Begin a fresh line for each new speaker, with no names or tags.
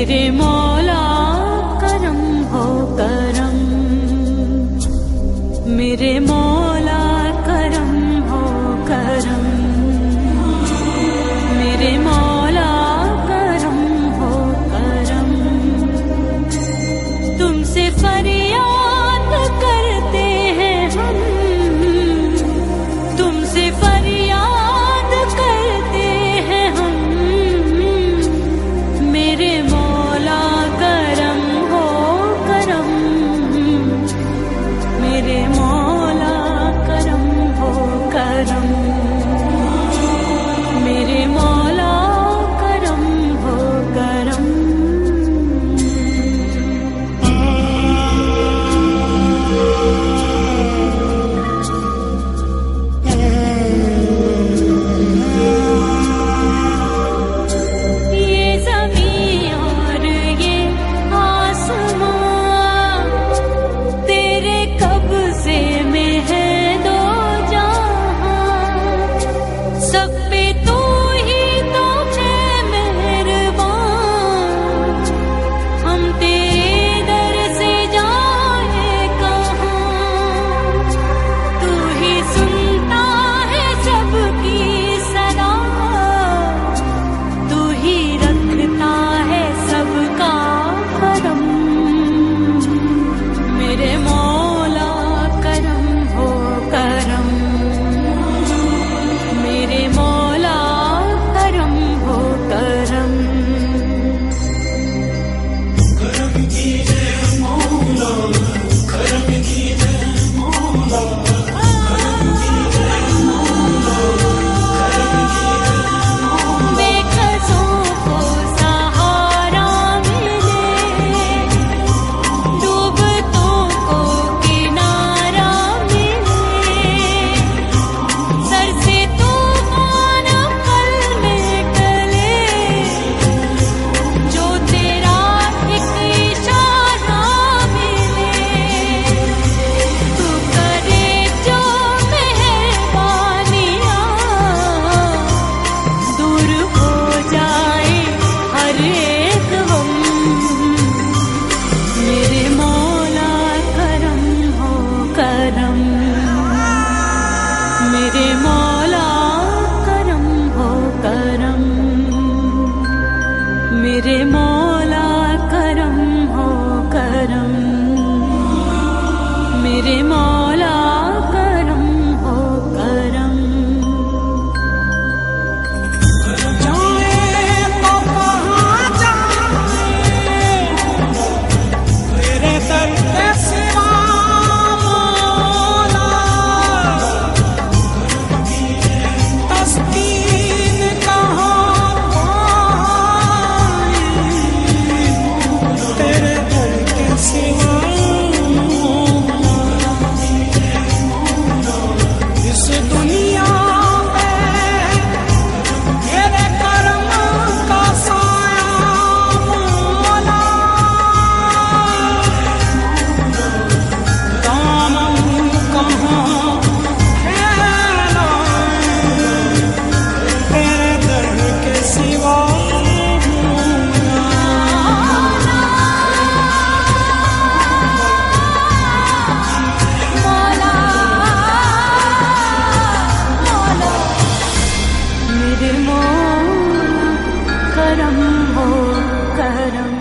मेरे मौला करम हो करम, मेरे मौला करम हो करम, मेरे मौला करम हो करम। तुमसे फरियाद करते हैं हम, तुमसे फरियाद करते हैं हम, मेरे मौला करम हो करम, मेरे मौला करम हो करम, मेरे मौला करम हो करम। ये ज़मीं और ये आसमां तेरे कब्ज़े में है दो जहां, सब पे तू ही तो है मेहरबान, हम तेरे दर से जाए कहाँ। तू ही सुनता है सबकी सदा, तू ही रखता है सबका करम, मेरे मौला करम हो करम, मेरे मौला करम हो करम। बेकसों को सहारा मिले, डूबतों को किनारा मिले, सर से तूफान पल में टले, जो तेरा एक इशारा मिले। तू करे जो मेहरबानियाँ, दूर हो जाए हर एक गम, मेरे मौला करम हो करम, मेरे मौला करम हो करम, मेरे मौला करम हो करम, मेरे मौला करम हो करम।
जाए तो कहाँ जाए, तेरे दर के सिवा मौला, तस्कीन कहाँ पाई, तेरे दर के सिवा मौला। इस दुनिया में तेरे करम का साया मौला, दामन कहाँ फैलाए, तेरे दर के सिवा
मौला मौला, मेरे मौला करम हो करम।